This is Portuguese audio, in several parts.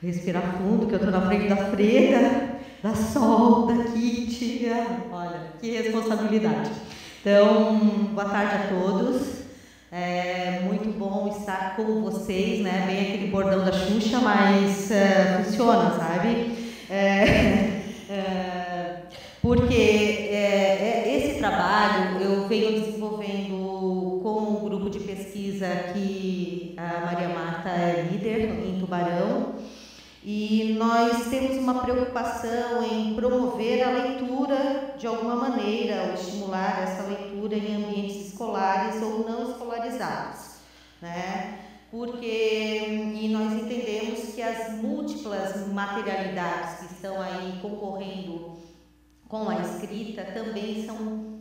respirar fundo, que eu estou na frente da Freda, da Sol, da Kitty. Olha, que responsabilidade. Então, boa tarde a todos. É muito bom estar com vocês, né? Bem aquele bordão da Xuxa, mas funciona, sabe? Porque esse trabalho eu venho desenvolvendo com um grupo de pesquisa que a Maria Marta é líder em Tubarão, e nós temos uma preocupação em promover a leitura de alguma maneira, ou estimular essa leitura em ambientes escolares ou não escolarizados, né? E nós entendemos que as múltiplas materialidades que estão aí concorrendo com a escrita também são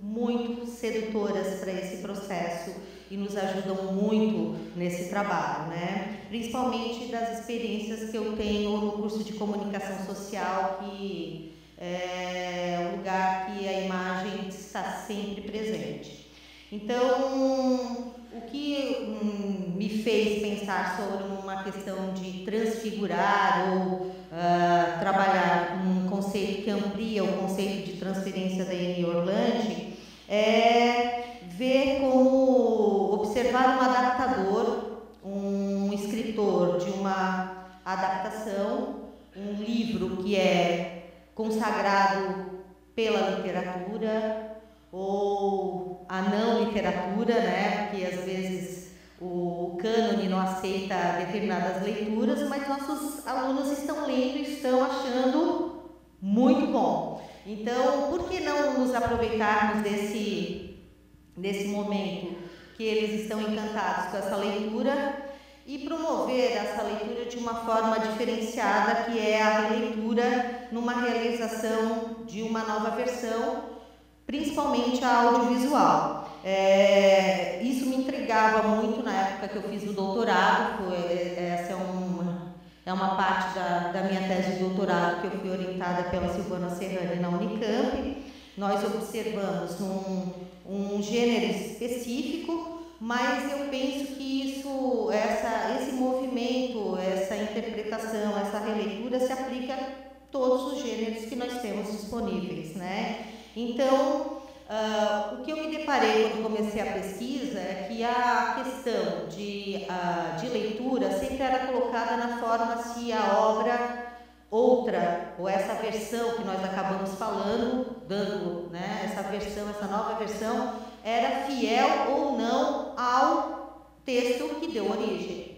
muito sedutoras para esse processo e nos ajudam muito nesse trabalho, né? Principalmente das experiências que eu tenho no curso de comunicação social, que é um lugar que a imagem está sempre presente. Então, o que me fez pensar sobre uma questão de transfigurar ou trabalhar um conceito que amplia o conceito de transferência da Annie Orlandi é ver como observar um adaptador, um escritor de uma adaptação, um livro que é consagrado pela literatura ou a não literatura, né? Porque às vezes o cânone não aceita determinadas leituras, mas nossos alunos estão lendo e estão achando muito bom. Então, por que não nos aproveitarmos desse momento que eles estão encantados com essa leitura e promover essa leitura de uma forma diferenciada, que é a releitura numa realização de uma nova versão, principalmente a audiovisual. Isso me intrigava muito na época que eu fiz o doutorado. Essa é uma parte da minha tese de doutorado que eu fui orientada pela Silvana Serrani na Unicamp. Nós observamos um gênero específico, mas eu penso que esse movimento, essa interpretação, essa releitura se aplica a todos os gêneros que nós temos disponíveis, né? Então, o que eu me deparei quando comecei a pesquisa é que a questão de leitura sempre era colocada na forma se a obra outra, ou essa versão que nós acabamos falando, dando, né, essa versão, essa nova versão, era fiel ou não ao texto que deu origem.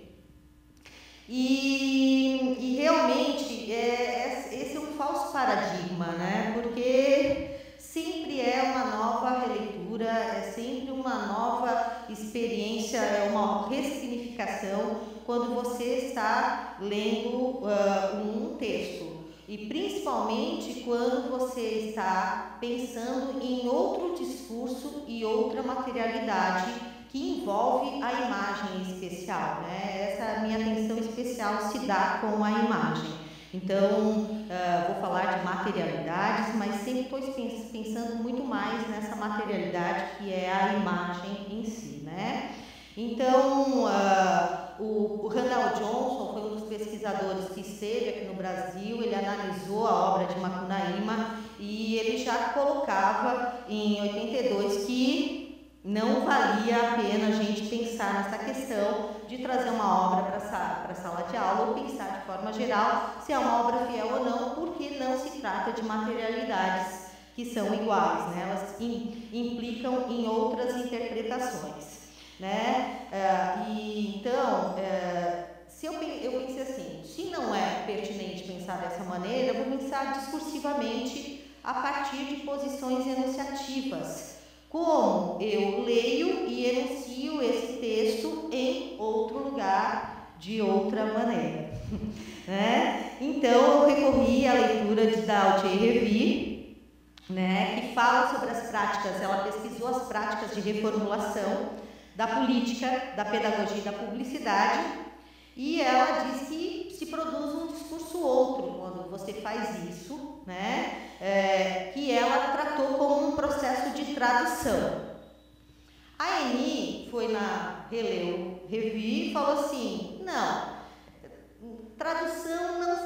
E realmente esse é um falso paradigma, né? Porque sempre é uma nova releitura, é sempre uma nova experiência, é uma ressignificação quando você está lendo um texto. E principalmente quando você está pensando em outro discurso e outra materialidade que envolve a imagem especial, né? Essa minha atenção especial se dá com a imagem. Então, vou falar de materialidades, mas sempre estou pensando muito mais nessa materialidade que é a imagem em si, né? Então, o Randall Johnson foi um dos pesquisadores que esteve aqui no Brasil. Ele analisou a obra de Macunaíma e ele já colocava em 82 que não valia a pena a gente pensar nessa questão de trazer uma obra para a sala de aula ou pensar de forma geral se é uma obra fiel ou não, porque não se trata de materialidades que são iguais, né? Elas implicam em outras interpretações, né? Então, eu pensei assim, se não é pertinente pensar dessa maneira, eu vou pensar discursivamente a partir de posições enunciativas. Como eu leio e enuncio esse texto em outro lugar, de outra maneira. Né? Então, eu recorri à leitura de Dao Che Revi, né, que fala sobre as práticas. Ela pesquisou as práticas de reformulação da política, da pedagogia e da publicidade, e ela diz que se produz um discurso outro quando você faz isso, né? Que ela tratou como um processo de tradução. A Eni foi releu Revi e falou assim, não, tradução não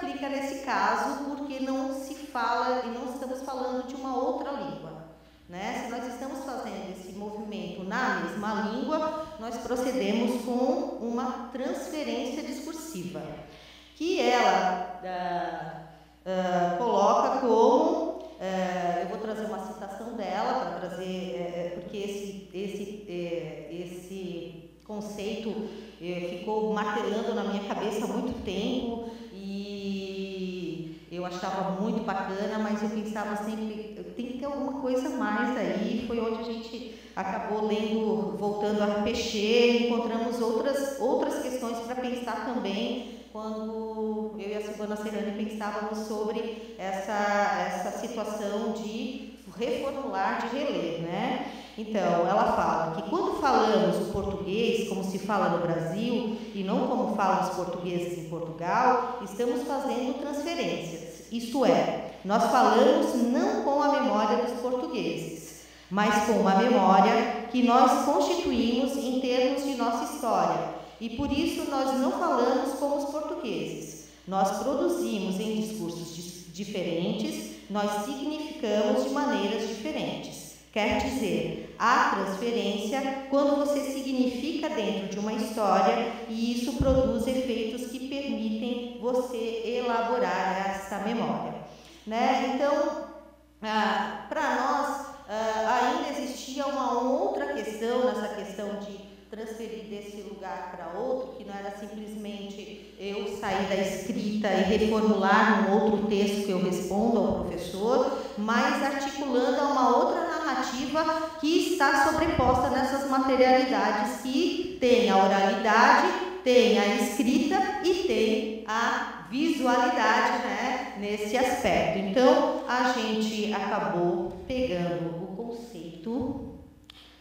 aplica nesse caso porque não se fala e não estamos falando de uma outra língua, né? Se nós estamos fazendo esse movimento na mesma língua, nós procedemos com uma transferência discursiva, que ela coloca como, eu vou trazer uma citação dela para trazer, porque esse conceito ficou martelando na minha cabeça há muito tempo e eu achava muito bacana, mas eu pensava sempre, tem que ter alguma coisa mais aí. Foi onde a gente acabou lendo, voltando a Peixê, e encontramos outras questões para pensar também, quando eu e a Silvana Serrani pensávamos sobre essa situação de reformular, de reler, né? Então, ela fala que quando falamos o português, como se fala no Brasil, e não como falam os portugueses em Portugal, estamos fazendo transferências. Isto é, nós falamos não com a memória dos portugueses, mas com uma memória que nós constituímos em termos de nossa história. E por isso nós não falamos como os portugueses. Nós produzimos em discursos diferentes, nós significamos de maneiras diferentes. Quer dizer, há transferência quando você significa dentro de uma história e isso produz efeitos que permitem você elaborar essa memória, né? Então, para nós, ainda existia uma outra questão nessa questão de transferir desse lugar para outro, que não era simplesmente eu sair da escrita e reformular um outro texto que eu respondo ao professor, mas articulando a uma outra narrativa que está sobreposta nessas materialidades, que tem a oralidade, tem a escrita e tem a visualidade, né, nesse aspecto. Então, a gente acabou pegando o conceito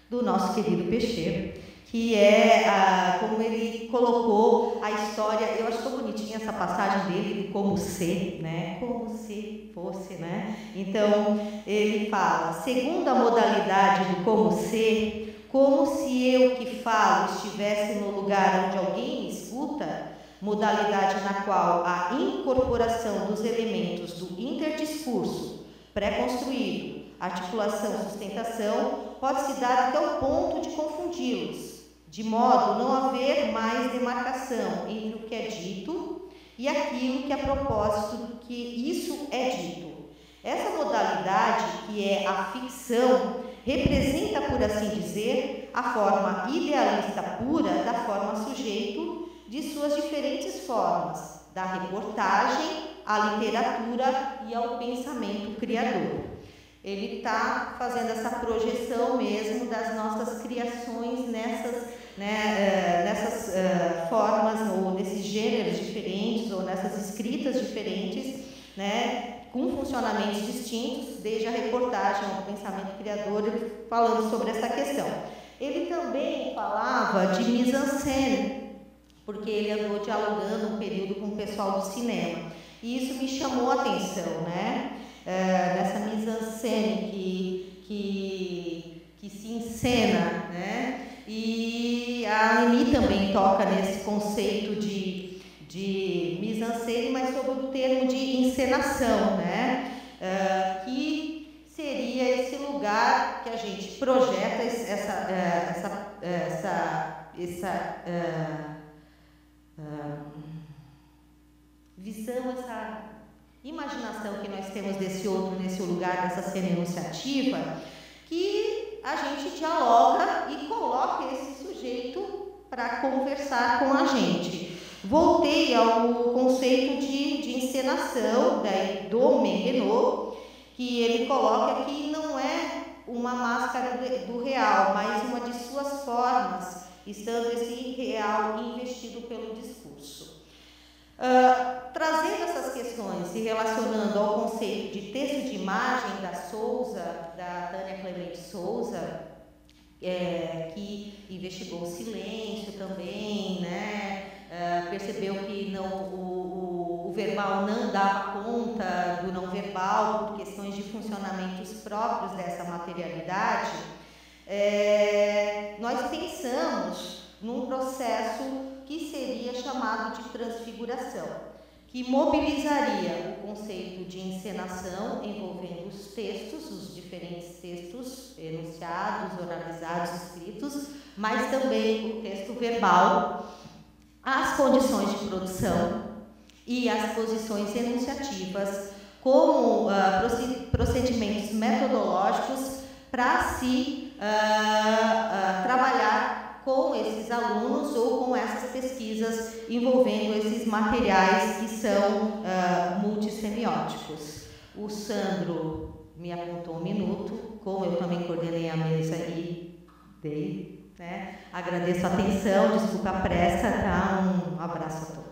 do nosso querido Peixê, que é como ele colocou a história. Eu acho tão bonitinha essa passagem dele do como se, né? Como se fosse, né? Então, ele fala, segundo a modalidade do como se eu que falo estivesse no lugar onde alguém me escuta, modalidade na qual a incorporação dos elementos do interdiscurso pré-construído, articulação e sustentação, pode se dar até o ponto de confundi-los, de modo não haver mais demarcação entre o que é dito e aquilo que, a propósito do que isso é dito. Essa modalidade, que é a ficção, representa, por assim dizer, a forma idealista pura da forma sujeito de suas diferentes formas, da reportagem à literatura e ao pensamento criador. Ele está fazendo essa projeção mesmo das nossas criações nessas formas, ou nesses gêneros diferentes, ou nessas escritas diferentes, né, com funcionamentos distintos, desde a reportagem ao pensamento criador, falando sobre essa questão. Ele também falava de mise-en-scène, porque ele andou dialogando um período com o pessoal do cinema, e isso me chamou a atenção, né? Nessa mise-en-scène que se encena, né? E a Annie também toca nesse conceito de mise-en-scène, mas sobre o termo de encenação, né? Que seria esse lugar que a gente projeta essa visão, essa imaginação que nós temos desse outro, nesse lugar, dessa cena enunciativa, que a gente dialoga e coloca esse sujeito para conversar com a gente. Voltei ao conceito de encenação do Menguenot, que ele coloca que não é uma máscara do real, mas uma de suas formas, estando esse real investido pelo discurso. Trazendo essas questões e relacionando ao conceito de texto de imagem da Tânia Clemente Souza, que investigou o silêncio também, né? Percebeu que o verbal não dava conta do não verbal por questões de funcionamentos próprios dessa materialidade. Nós pensamos num processo que seria chamado de transfiguração, que mobilizaria o conceito de encenação envolvendo os textos, os diferentes textos enunciados, oralizados, escritos, mas também o texto verbal, as condições de produção e as posições enunciativas como procedimentos metodológicos para se trabalhar com esses alunos ou com essas pesquisas envolvendo esses materiais que são multissemióticos. O Sandro me apontou um minuto, como eu também coordenei a mesa e dei, né? Agradeço a atenção, desculpa a pressa, tá? Um abraço a todos.